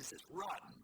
place is rotten.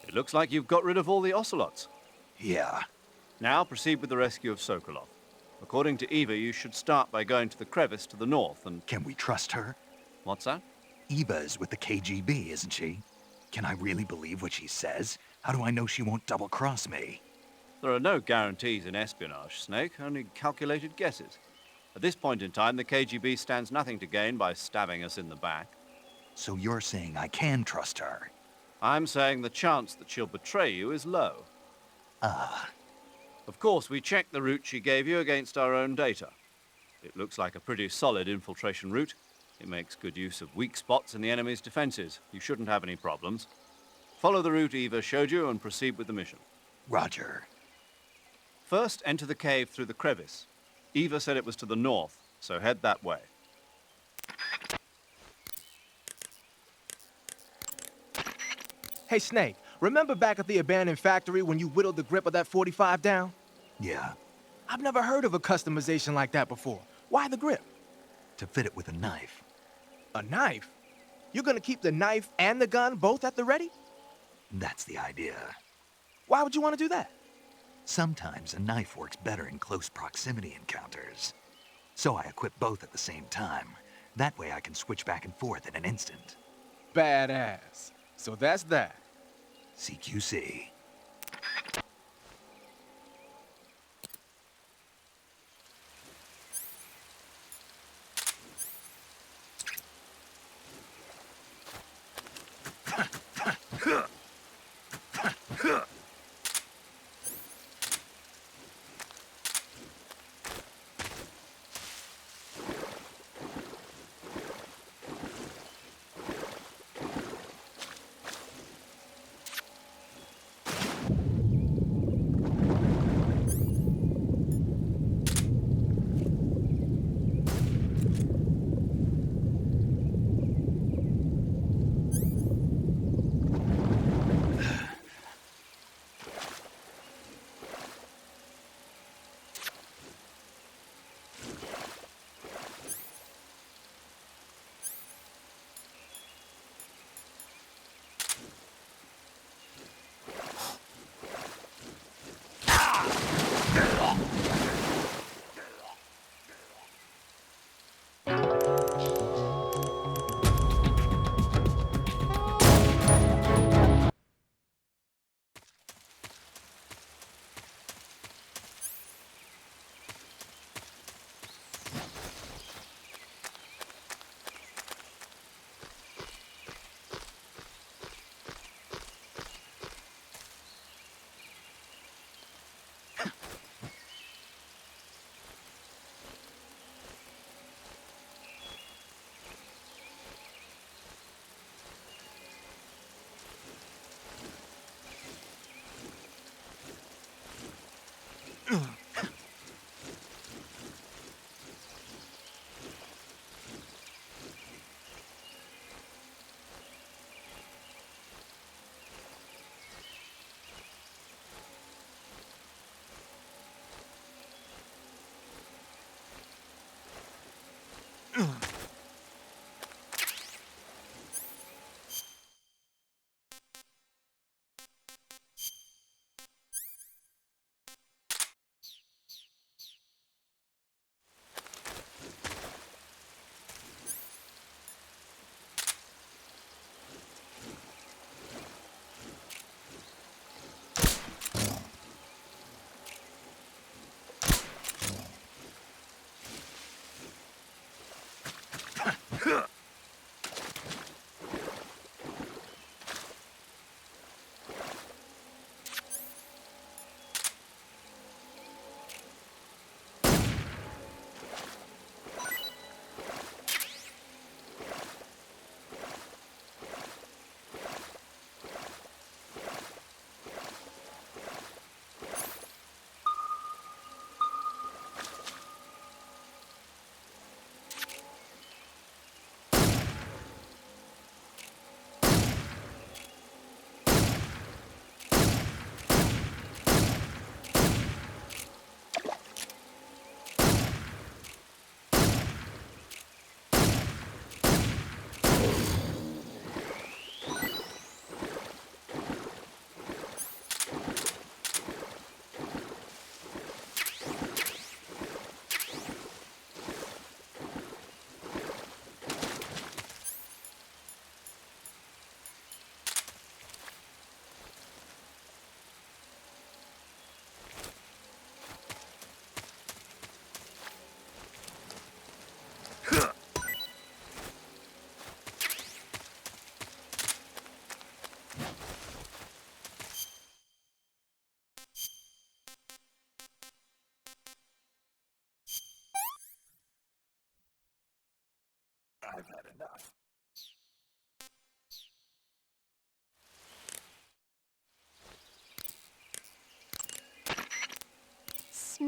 It looks like you've got rid of all the ocelots. Yeah. Now proceed with the rescue of Sokolov. According to Eva, you should start by going to the crevice to the north and... Can we trust her? What's that? Eva is with the KGB, isn't she? Can I really believe what she says? How do I know she won't double-cross me? There are no guarantees in espionage, Snake, only calculated guesses. At this point in time, the KGB stands nothing to gain by stabbing us in the back. So you're saying I can trust her? I'm saying the chance that she'll betray you is low. Of course, we checked the route she gave you against our own data. It looks like a pretty solid infiltration route. It makes good use of weak spots in the enemy's defenses. You shouldn't have any problems. Follow the route Eva showed you and proceed with the mission. Roger. First, enter the cave through the crevice. Eva said it was to the north, so head that way. Hey, Snake, remember back at the abandoned factory when you whittled the grip of that 45 down? Yeah. I've never heard of a customization like that before. Why the grip? To fit it with a knife. A knife? You're gonna keep the knife and the gun both at the ready? That's the idea. Why would you want to do that? Sometimes a knife works better in close proximity encounters. So I equip both at the same time. That way I can switch back and forth in an instant. Badass. So that's that. CQC.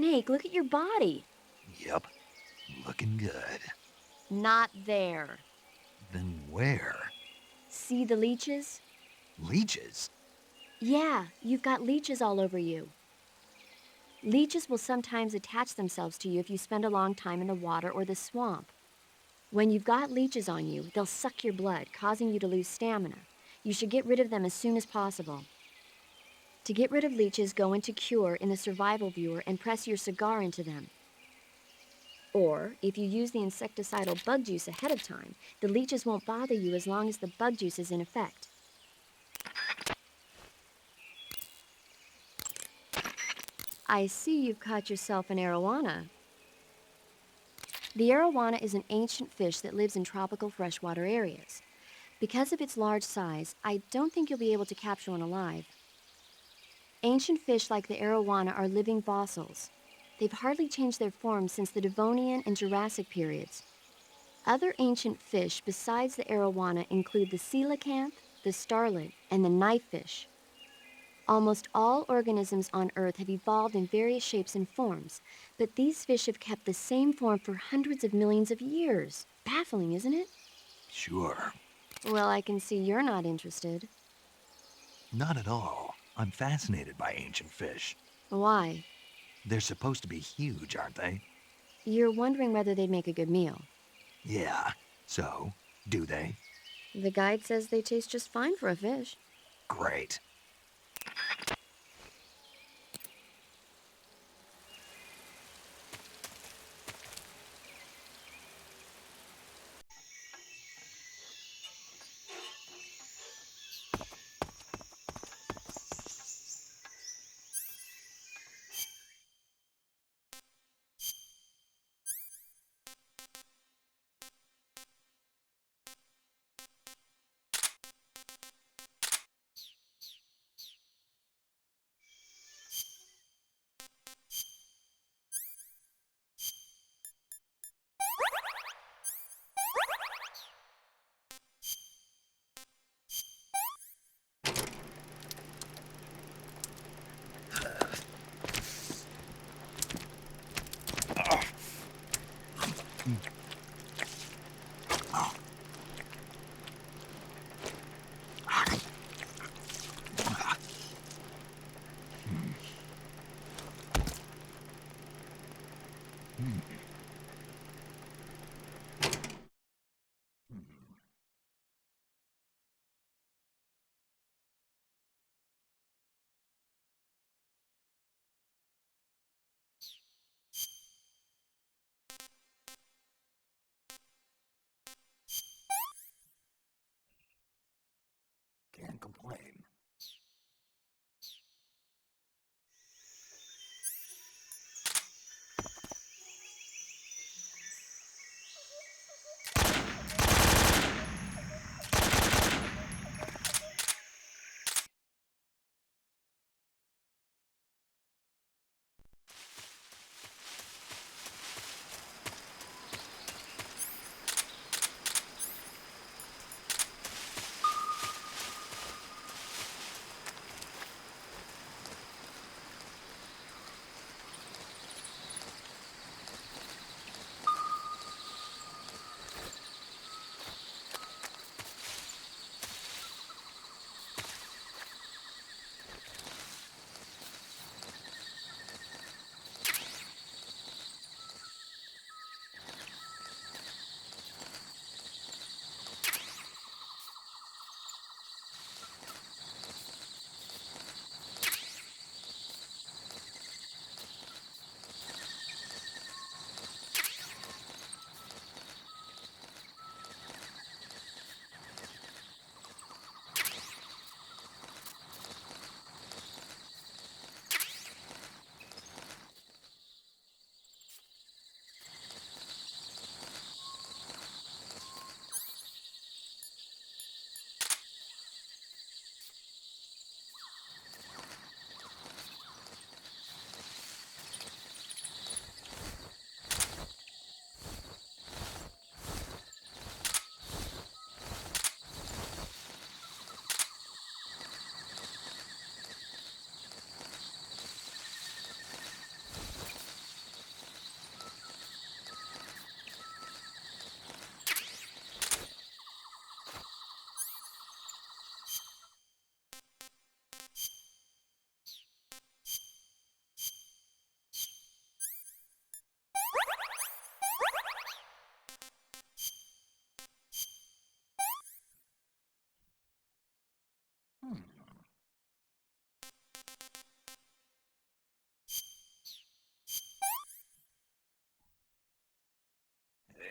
Snake, look at your body. Yep, looking good. Not there. Then where? See the leeches? Leeches? Yeah, you've got leeches all over you. Leeches will sometimes attach themselves to you if you spend a long time in the water or the swamp. When you've got leeches on you, they'll suck your blood, causing you to lose stamina. You should get rid of them as soon as possible. To get rid of leeches, go into Cure in the survival viewer and press your cigar into them. Or, if you use the insecticidal bug juice ahead of time, the leeches won't bother you as long as the bug juice is in effect. I see you've caught yourself an arowana. The arowana is an ancient fish that lives in tropical freshwater areas. Because of its large size, I don't think you'll be able to capture one alive. Ancient fish like the arowana are living fossils. They've hardly changed their form since the Devonian and Jurassic periods. Other ancient fish besides the arowana include the coelacanth, the starlet, and the knifefish. Almost all organisms on Earth have evolved in various shapes and forms, but these fish have kept the same form for hundreds of millions of years. Baffling, isn't it? Sure. Well, I can see you're not interested. Not at all. I'm fascinated by ancient fish. Why? They're supposed to be huge, aren't they? You're wondering whether they'd make a good meal. Yeah. So, do they? The guide says they taste just fine for a fish. Great. Can't complain.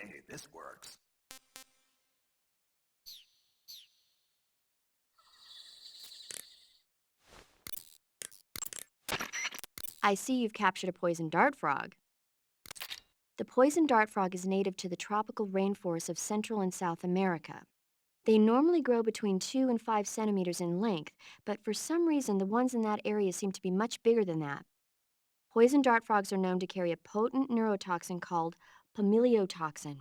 Hey, this works. I see you've captured a poison dart frog. The poison dart frog is native to the tropical rainforests of Central and South America. They normally grow between 2 and 5 centimeters in length, but for some reason the ones in that area seem to be much bigger than that. Poison dart frogs are known to carry a potent neurotoxin called pumiliotoxin.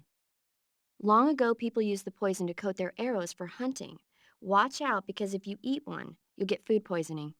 Long ago, people used the poison to coat their arrows for hunting. Watch out, because if you eat one, you'll get food poisoning.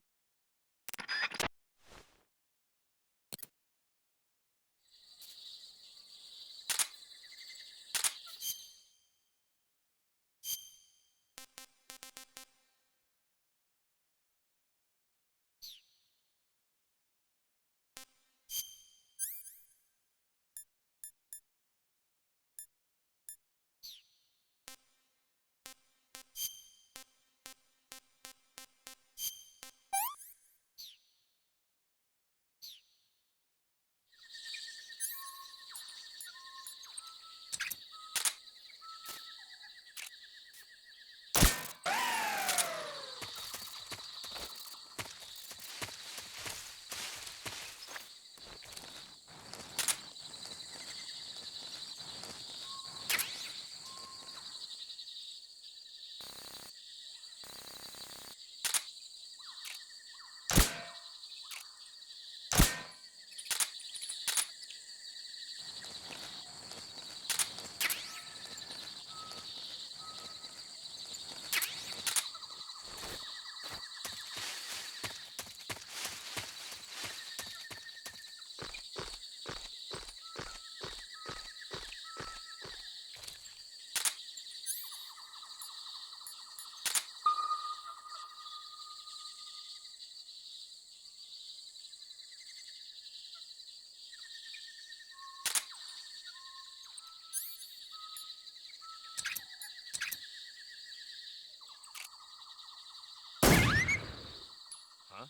Huh?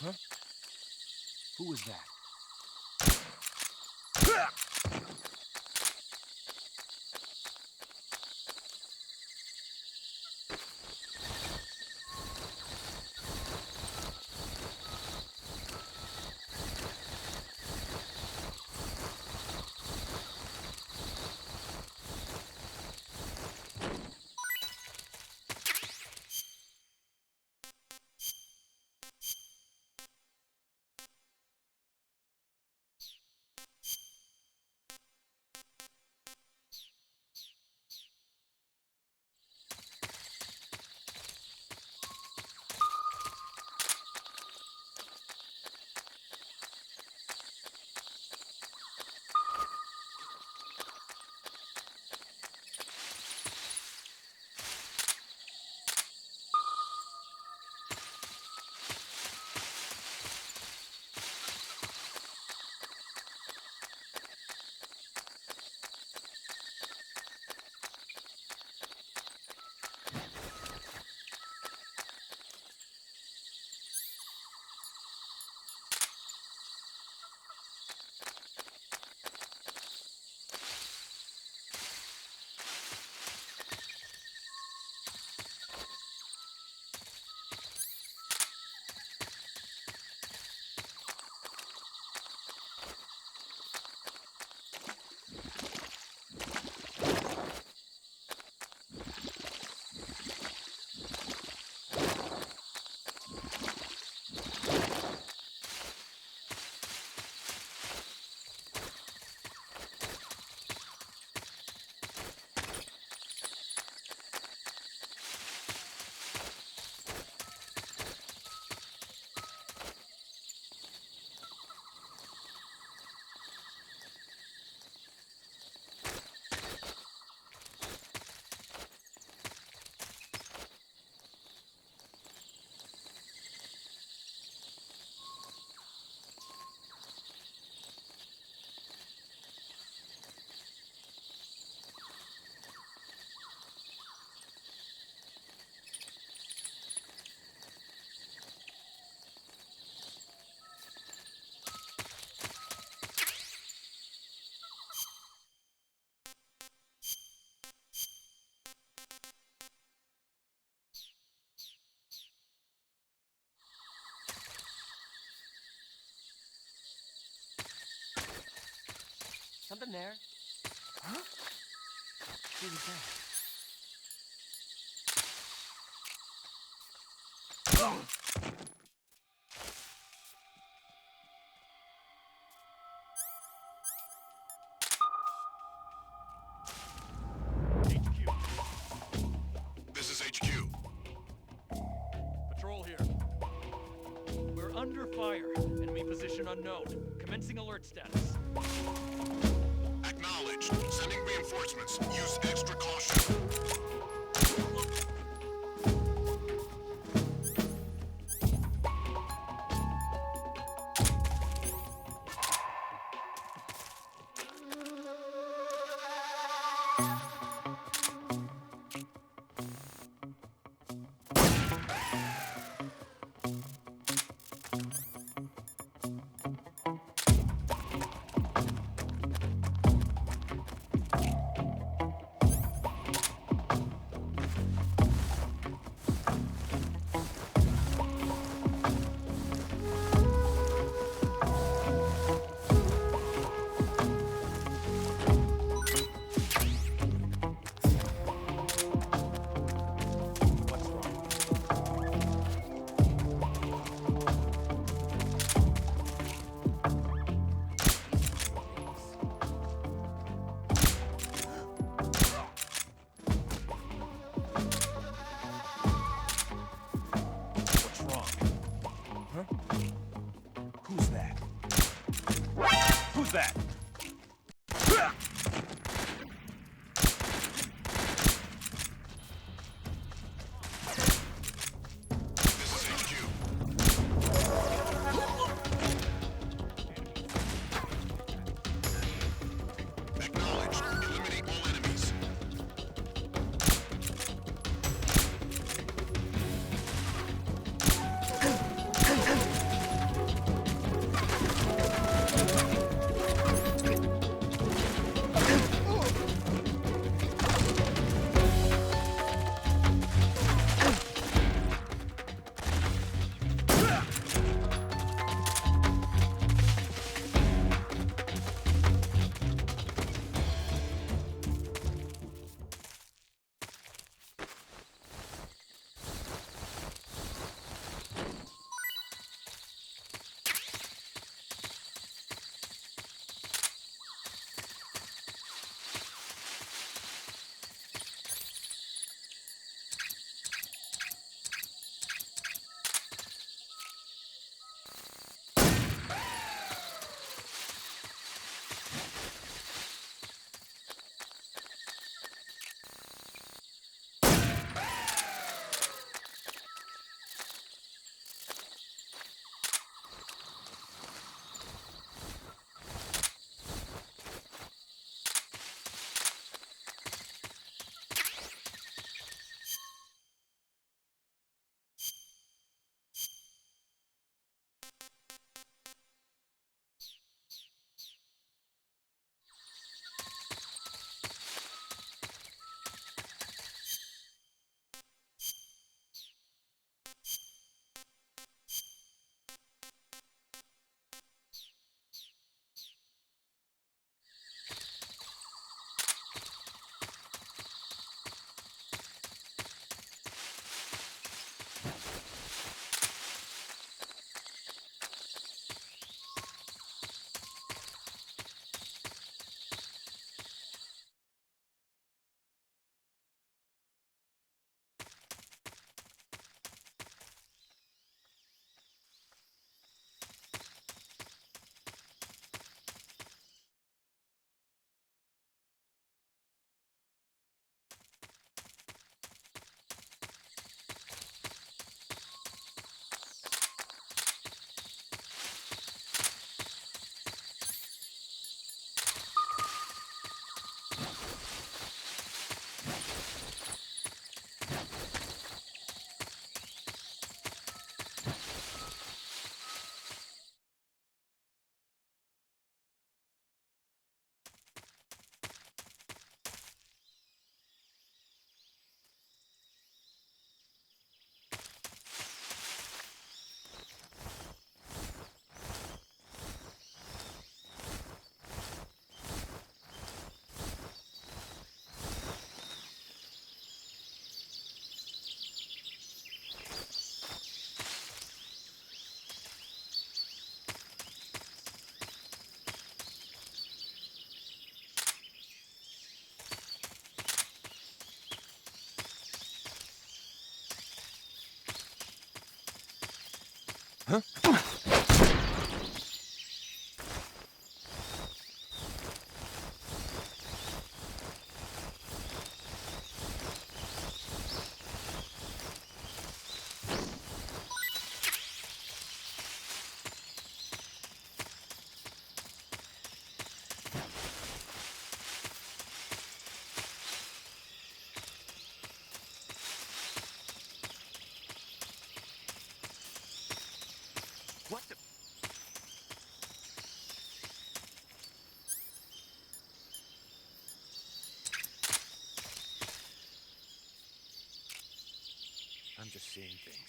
Huh? Who was that? Something there. Huh? Who was that? This is HQ. Patrol here. We're under fire. Enemy position unknown. Commencing alert status. Acknowledged. Sending reinforcements. Use extra caution. Who's that? Who's that? This is HQ. Acknowledged. Eliminate all enemies. seeing things.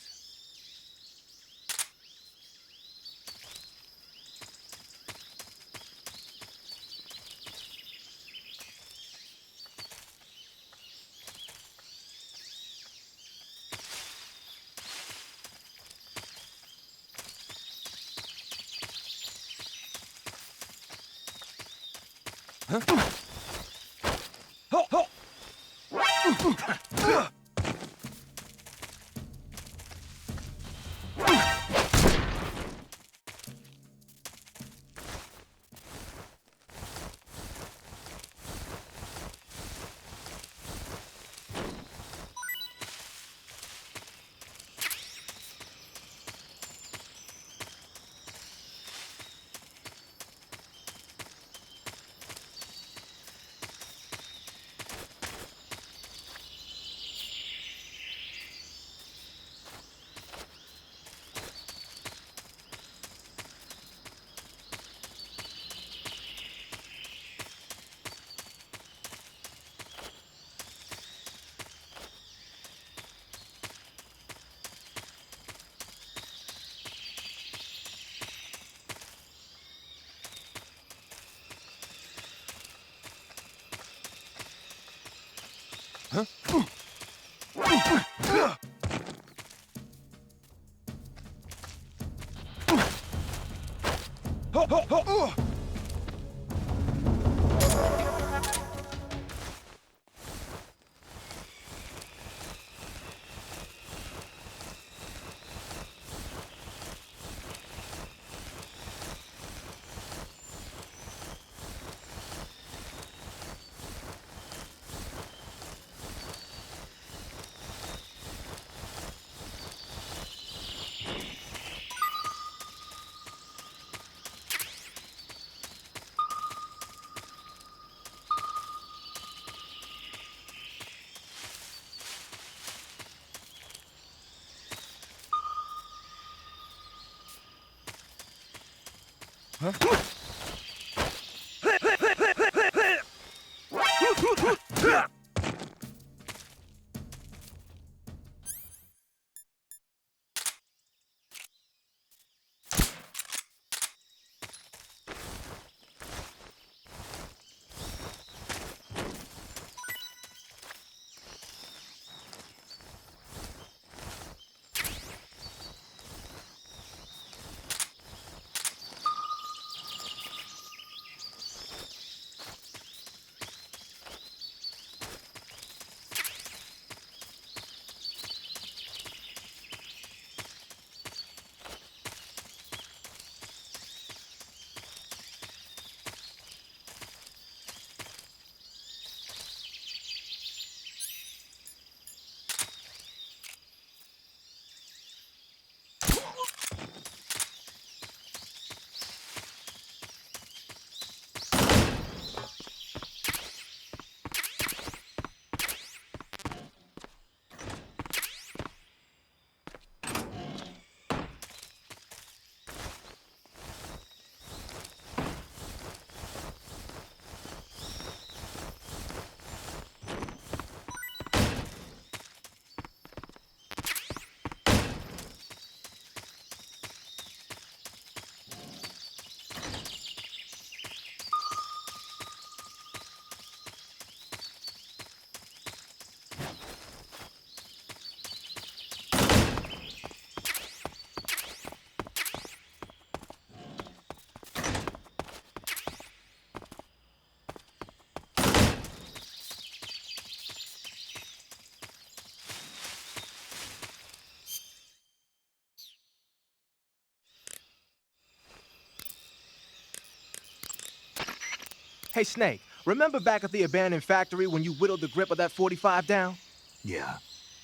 Hey, Snake, remember back at the abandoned factory when you whittled the grip of that 45 down? Yeah.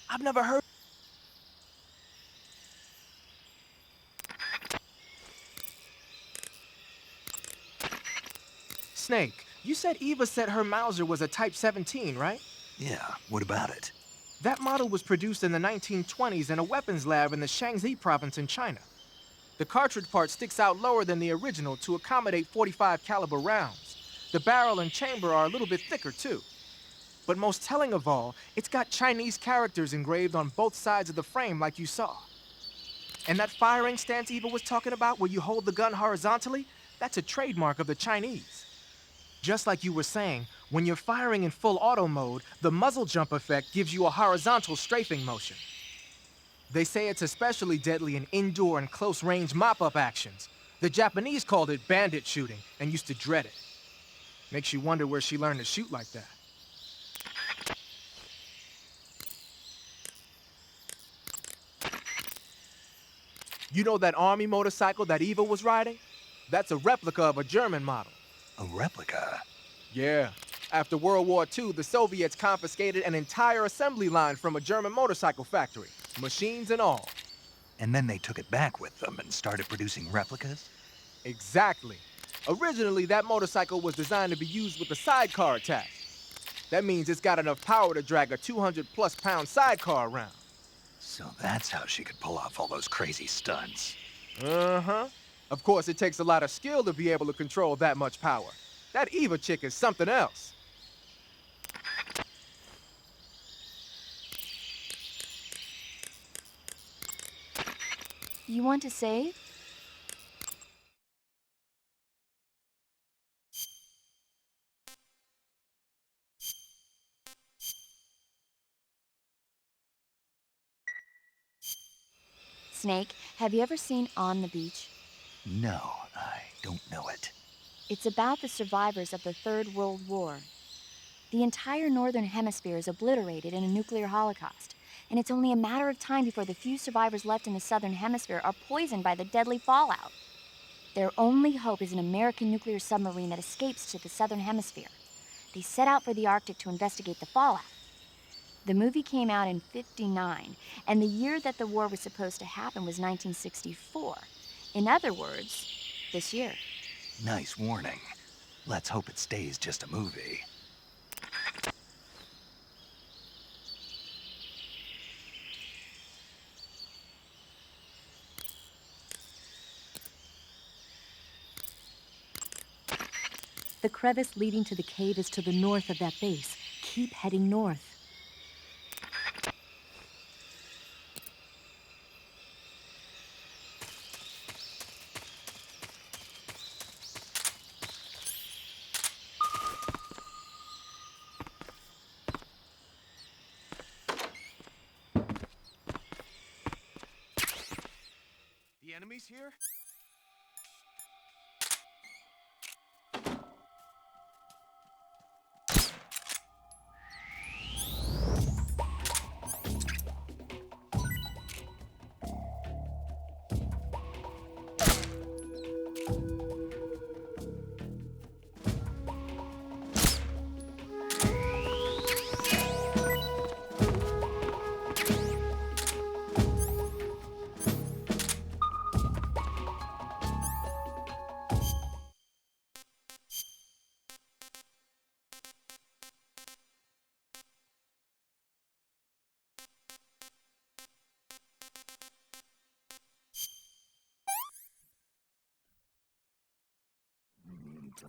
I've never heard. Snake, you said Eva said her Mauser was a Type 17, right? Yeah, what about it? That model was produced in the 1920s in a weapons lab in the Shaanxi province in China. The cartridge part sticks out lower than the original to accommodate 45 caliber rounds. The barrel and chamber are a little bit thicker, too. But most telling of all, it's got Chinese characters engraved on both sides of the frame like you saw. And that firing stance Eva was talking about where you hold the gun horizontally, that's a trademark of the Chinese. Just like you were saying, when you're firing in full auto mode, the muzzle jump effect gives you a horizontal strafing motion. They say it's especially deadly in indoor and close-range mop-up actions. The Japanese called it bandit shooting and used to dread it. Makes you wonder where she learned to shoot like that. You know that army motorcycle that Eva was riding? That's a replica of a German model. A replica? Yeah. After World War II, the Soviets confiscated an entire assembly line from a German motorcycle factory, machines and all. And then they took it back with them and started producing replicas? Exactly. Originally, that motorcycle was designed to be used with a sidecar attached. That means it's got enough power to drag a 200-plus pound sidecar around. So that's how she could pull off all those crazy stunts. Uh-huh. Of course, it takes a lot of skill to be able to control that much power. That Eva chick is something else. You want to save? Snake, have you ever seen On the Beach? No, I don't know it. It's about the survivors of the Third World War. The entire northern hemisphere is obliterated in a nuclear holocaust, and it's only a matter of time before the few survivors left in the southern hemisphere are poisoned by the deadly fallout. Their only hope is an American nuclear submarine that escapes to the southern hemisphere. They set out for the Arctic to investigate the fallout. The movie came out in '59, and the year that the war was supposed to happen was 1964. In other words, this year. Nice warning. Let's hope it stays just a movie. The crevice leading to the cave is to the north of that base. Keep heading north. The enemy's here?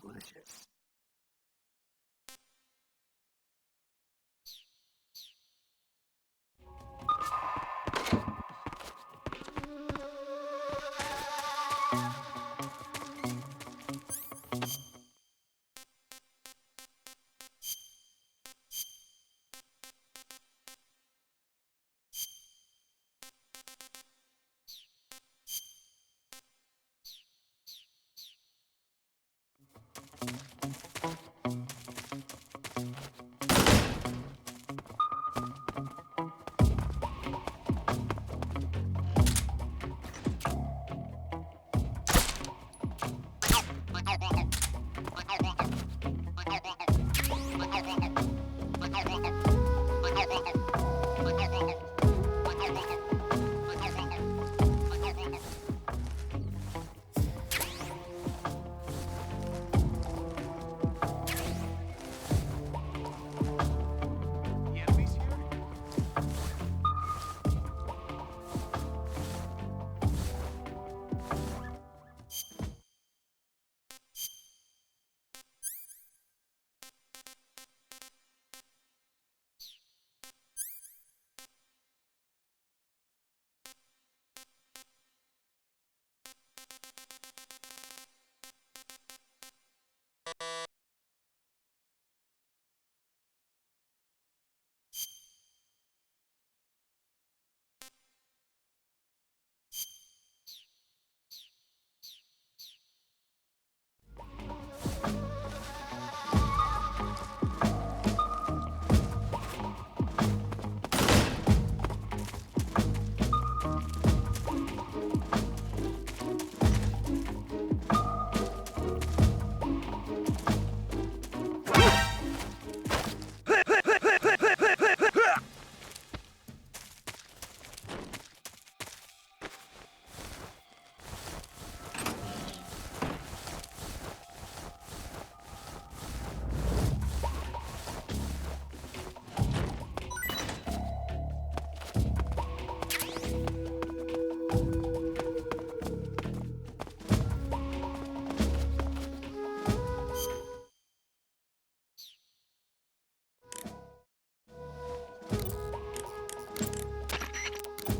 Delicious.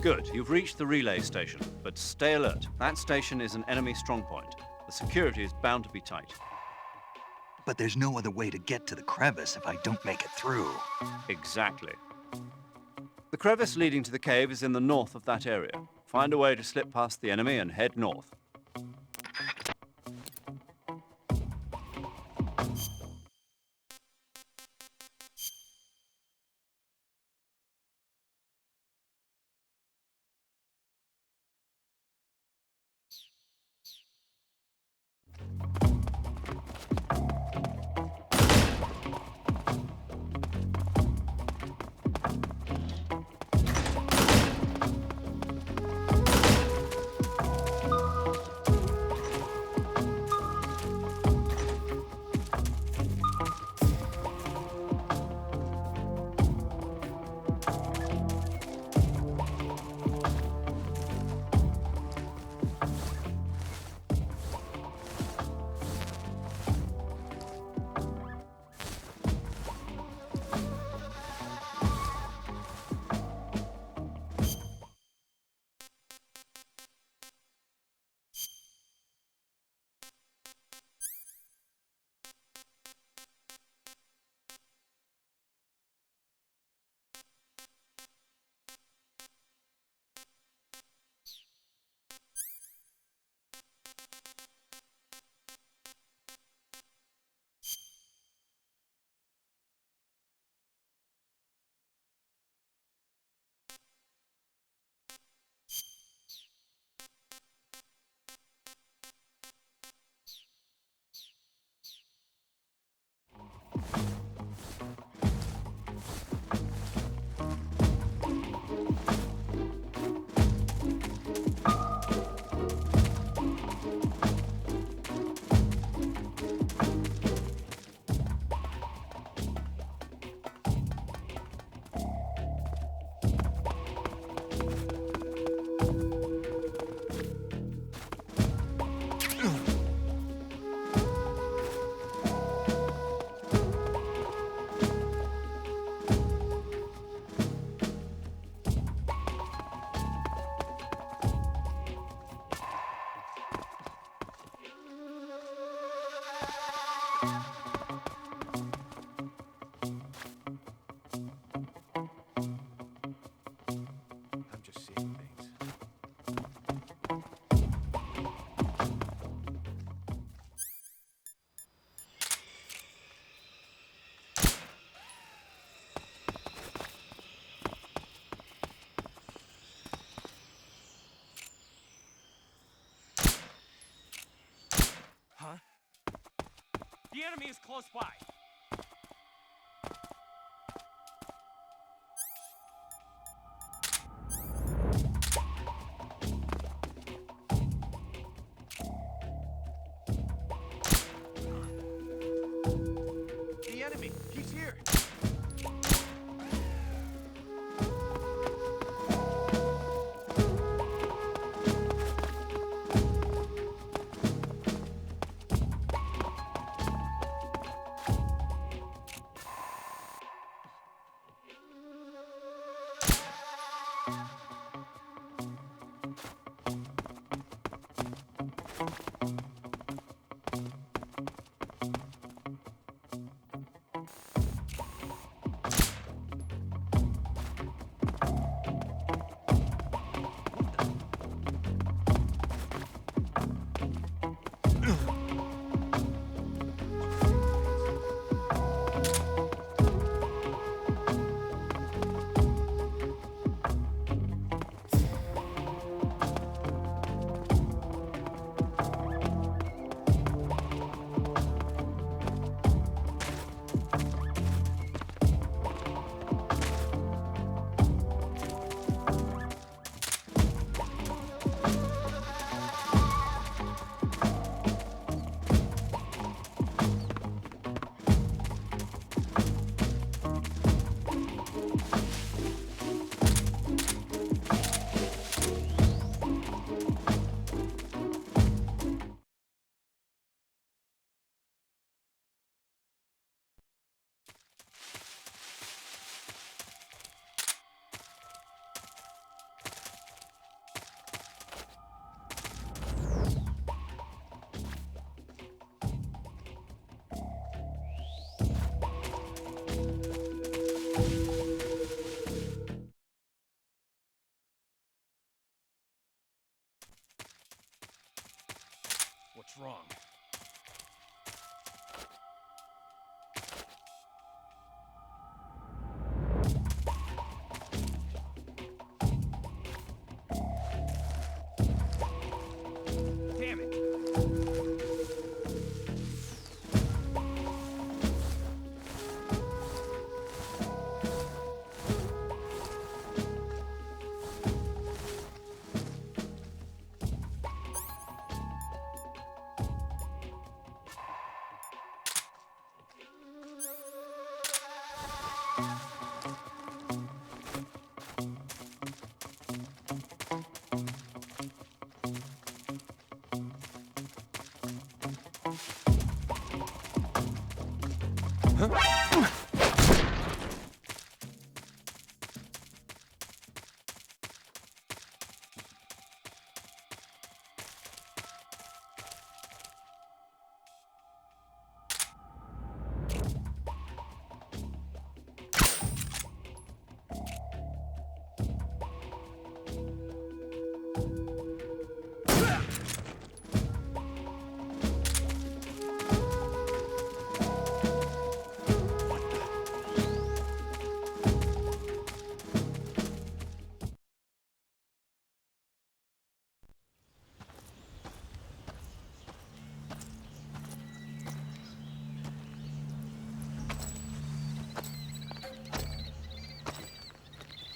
Good, you've reached the relay station, but stay alert. That station is an enemy strongpoint. The security is bound to be tight. But there's no other way to get to the crevice if I don't make it through. Exactly. The crevice leading to the cave is in the north of that area. Find a way to slip past the enemy and head north. I'm just seeing things. Huh? The enemy is close by. The enemy! He's here!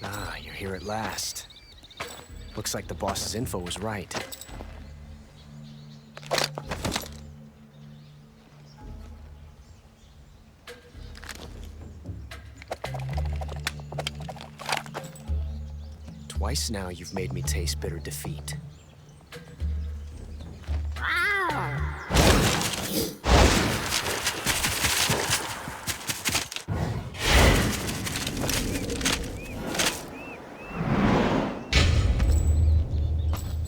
Ah, you're here at last. Looks like the boss's info was right. Twice now you've made me taste bitter defeat.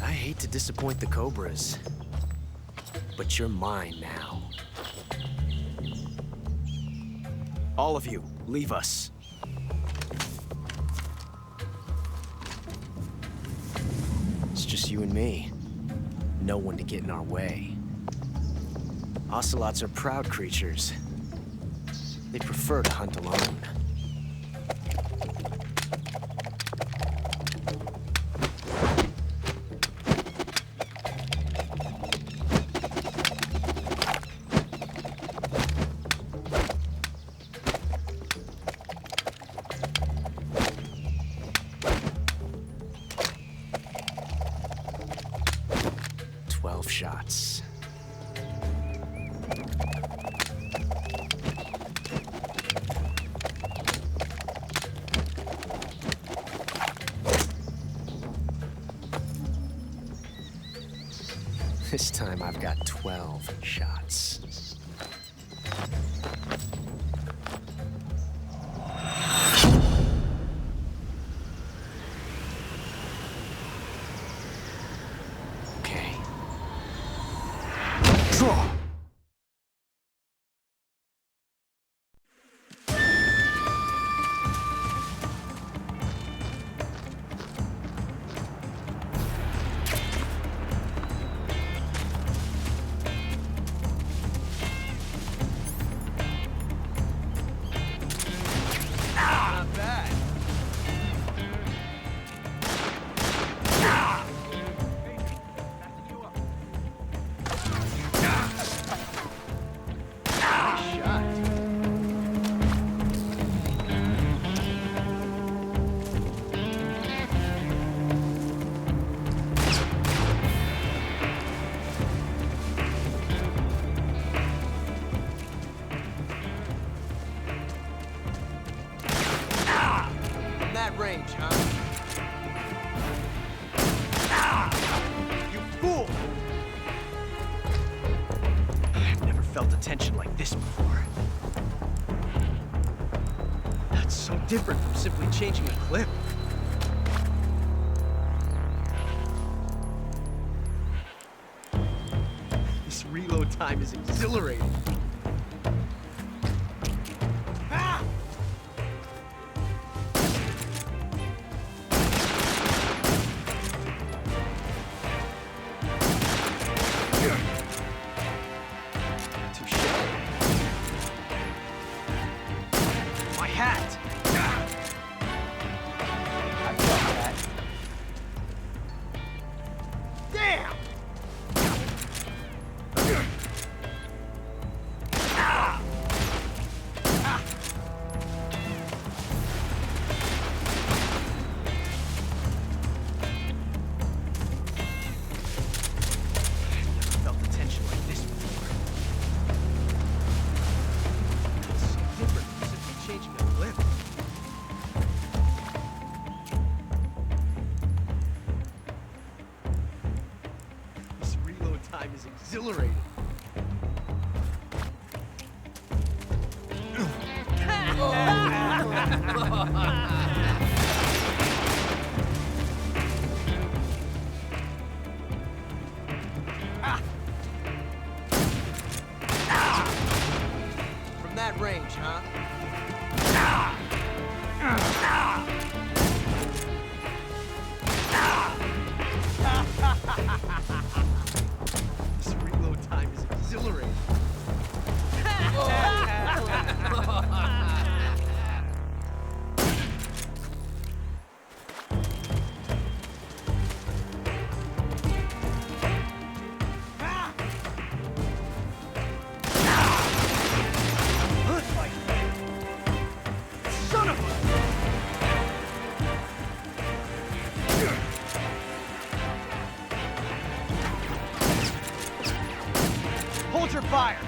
I hate to disappoint the Cobras, but you're mine now. All of you, leave us. It's just you and me. No one to get in our way. Ocelots are proud creatures. They prefer to hunt alone. Shots. This time I've got 12 shots. Draw! Not bad. That range, huh? You fool! I've never felt a tension like this before. That's so different from simply changing a clip. This reload time is exhilarating. Ah! My hat! I felt that. Damn! From that range, huh? This reload time is exhilarating. Son of a... Hold your fire!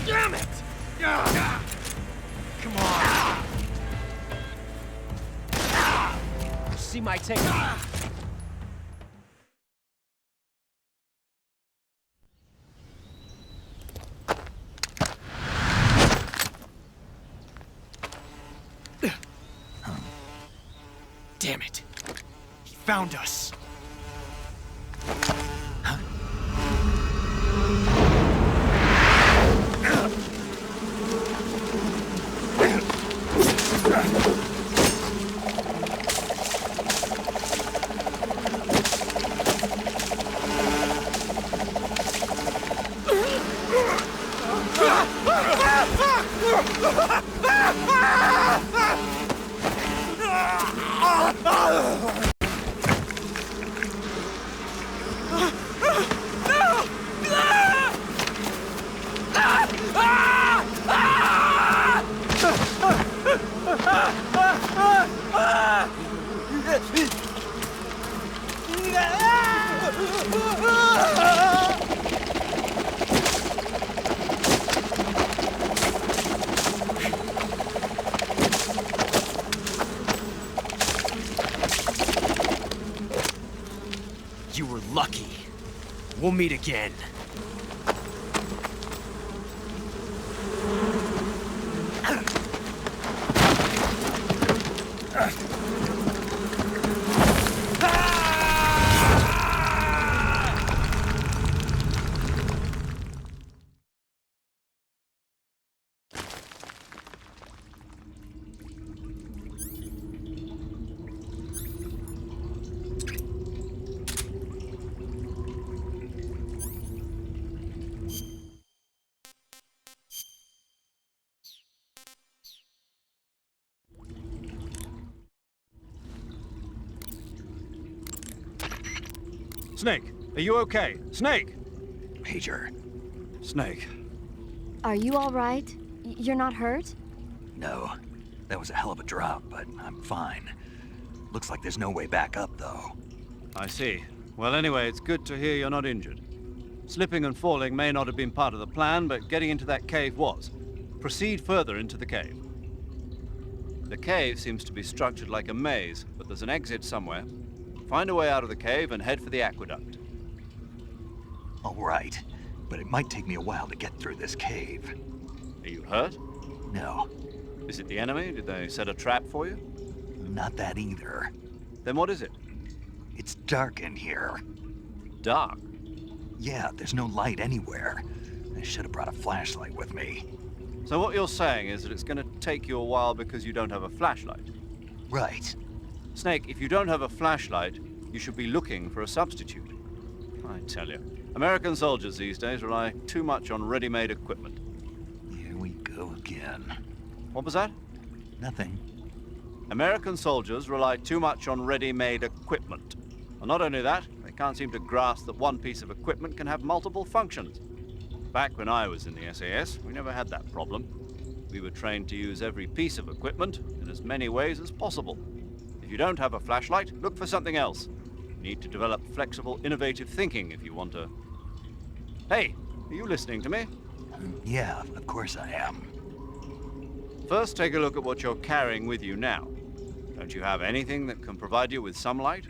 Damn it! Come on! See my technique. Damn it. He found us. You were lucky. We'll meet again. Snake, are you okay? Snake! Major, Snake. Are you all right? You're not hurt? no. That was a hell of a drop, but I'm fine. Looks like there's no way back up, though. I see. Well, anyway, it's good to hear you're not injured. Slipping and falling may not have been part of the plan, but getting into that cave was. Proceed further into the cave. The cave seems to be structured like a maze, but there's an exit somewhere. Find a way out of the cave and head for the aqueduct. All right, but it might take me a while to get through this cave. Are you hurt? No, Is it the enemy? Did they set a trap for you? not that either. Then what is it? It's dark in here. Dark. Yeah, there's no light anywhere. I should have brought a flashlight with me. So what you're saying is that it's going to take you a while because you don't have a flashlight. Right. Snake, if you don't have a flashlight, you should be looking for a substitute. I tell you, American soldiers these days rely too much on ready-made equipment. Here we go again. What was that? Nothing. American soldiers rely too much on ready-made equipment. And not only that, they can't seem to grasp that one piece of equipment can have multiple functions. Back when I was in the SAS, we never had that problem. We were trained to use every piece of equipment in as many ways as possible. If you don't have a flashlight, look for something else. You need to develop flexible, innovative thinking if you want to... Hey, are you listening to me? Yeah, of course I am. First, take a look at what you're carrying with you now. Don't you have anything that can provide you with some light?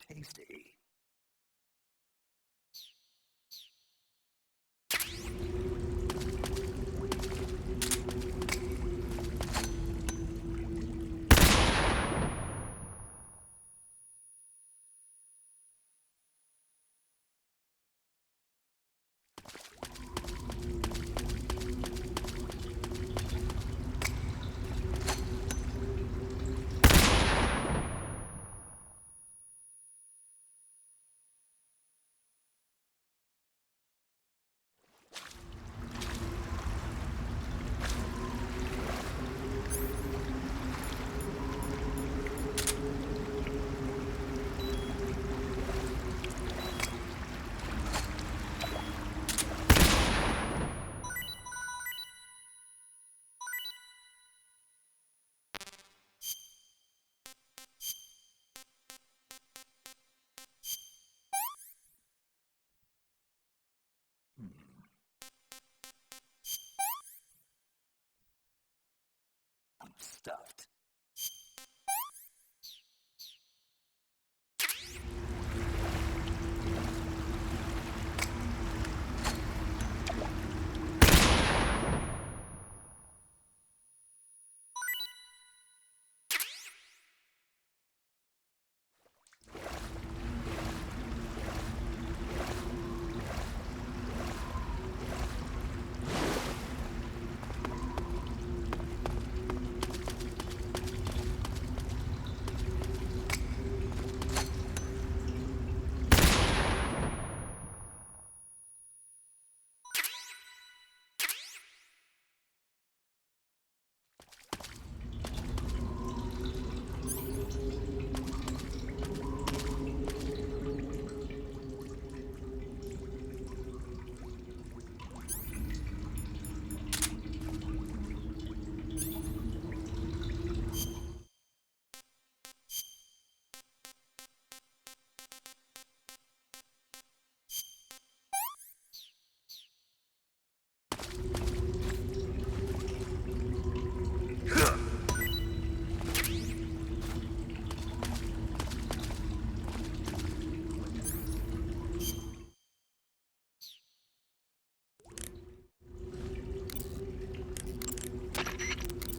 tasty. I'm stuffed.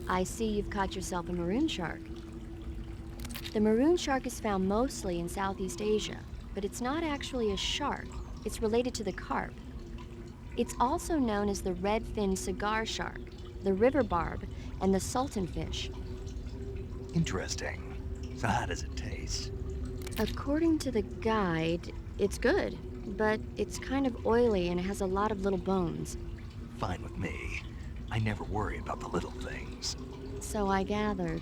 I see you've caught yourself a maroon shark. The maroon shark is found mostly in Southeast Asia, but it's not actually a shark. It's related to the carp. It's also known as the red-finned cigar shark, the river barb, and the sultan fish. Interesting. So how does it taste? According to the guide, it's good, but it's kind of oily and it has a lot of little bones. Fine with me. I never worry about the little things. So I gathered.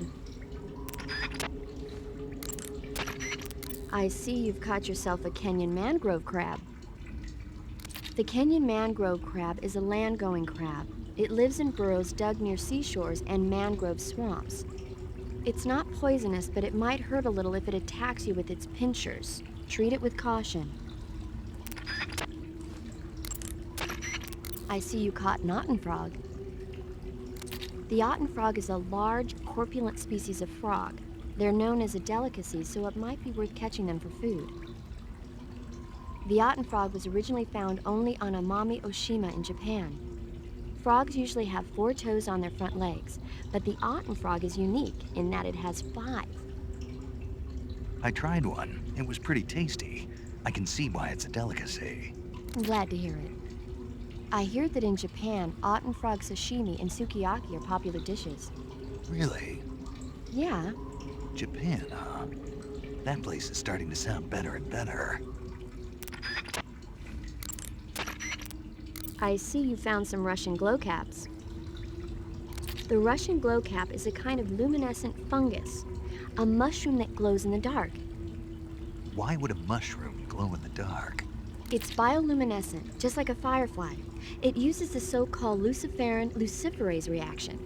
I see you've caught yourself a Kenyan mangrove crab. The Kenyan mangrove crab is a land-going crab. It lives in burrows dug near seashores and mangrove swamps. It's not poisonous, but it might hurt a little if it attacks you with its pinchers. Treat it with caution. I see you caught an otten frog. The otten frog is a large, corpulent species of frog. They're known as a delicacy, so it might be worth catching them for food. The otten frog was originally found only on Amami Oshima in Japan. Frogs usually have 4 toes on their front legs, but the otten frog is unique in that it has 5. I tried one. It was pretty tasty. I can see why it's a delicacy. I'm glad to hear it. I hear that in Japan, otten frog sashimi and sukiyaki are popular dishes. Really? Yeah. Japan, huh? That place is starting to sound better and better. I see you found some Russian glowcaps. The Russian glowcap is a kind of luminescent fungus, a mushroom that glows in the dark. Why would a mushroom glow in the dark? It's bioluminescent, just like a firefly. It uses the so-called luciferin luciferase reaction.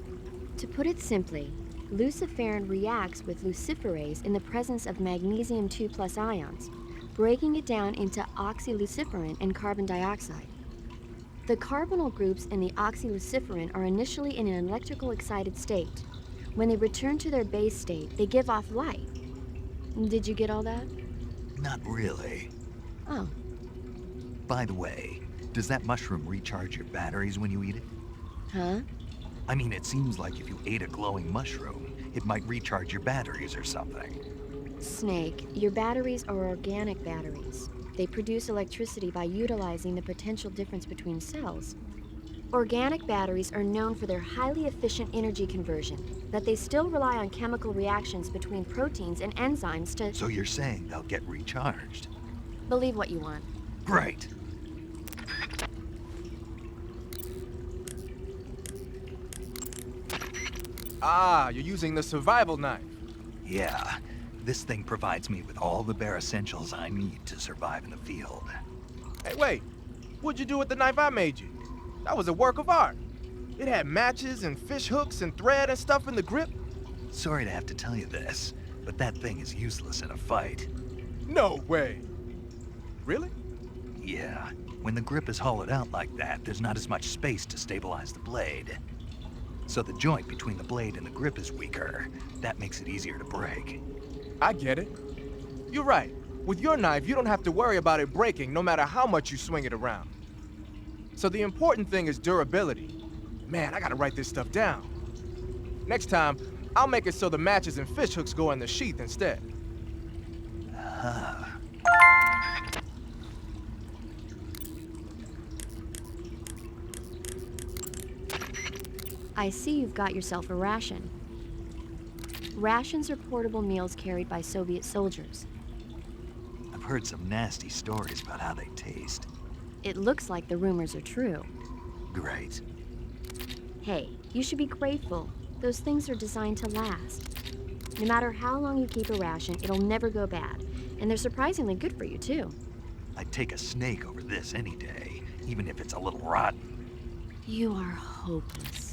To put it simply, luciferin reacts with luciferase in the presence of magnesium 2+ ions, breaking it down into oxyluciferin and carbon dioxide. The carbonyl groups in the oxyluciferin are initially in an electrical excited state. When they return to their base state, they give off light. Did you get all that? Not really. Oh, By the way, does that mushroom recharge your batteries when you eat it? huh? I mean, it seems like if you ate a glowing mushroom, it might recharge your batteries or something. Snake, your batteries are organic batteries. They produce electricity by utilizing the potential difference between cells. Organic batteries are known for their highly efficient energy conversion, but they still rely on chemical reactions between proteins and enzymes to So you're saying they'll get recharged? believe what you want. Great. Ah, you're using the survival knife. Yeah, this thing provides me with all the bare essentials I need to survive in the field. Hey, wait. What'd you do with the knife I made you? That was a work of art. It had matches and fish hooks and thread and stuff in the grip. Sorry to have to tell you this, but that thing is useless in a fight. No way. Really? Yeah, when the grip is hollowed out like that, there's not as much space to stabilize the blade. So the joint between the blade and the grip is weaker. That makes it easier to break. I get it. You're right. With your knife, you don't have to worry about it breaking no matter how much you swing it around. So the important thing is durability. Man, I gotta write this stuff down. Next time, I'll make it so the matches and fish hooks go in the sheath instead. I see you've got yourself a ration. Rations are portable meals carried by Soviet soldiers. I've heard some nasty stories about how they taste. It looks like the rumors are true. Great. Hey, you should be grateful. Those things are designed to last. No matter how long you keep a ration, it'll never go bad. And they're surprisingly good for you, too. I'd take a snake over this any day, even if it's a little rotten. You are hopeless.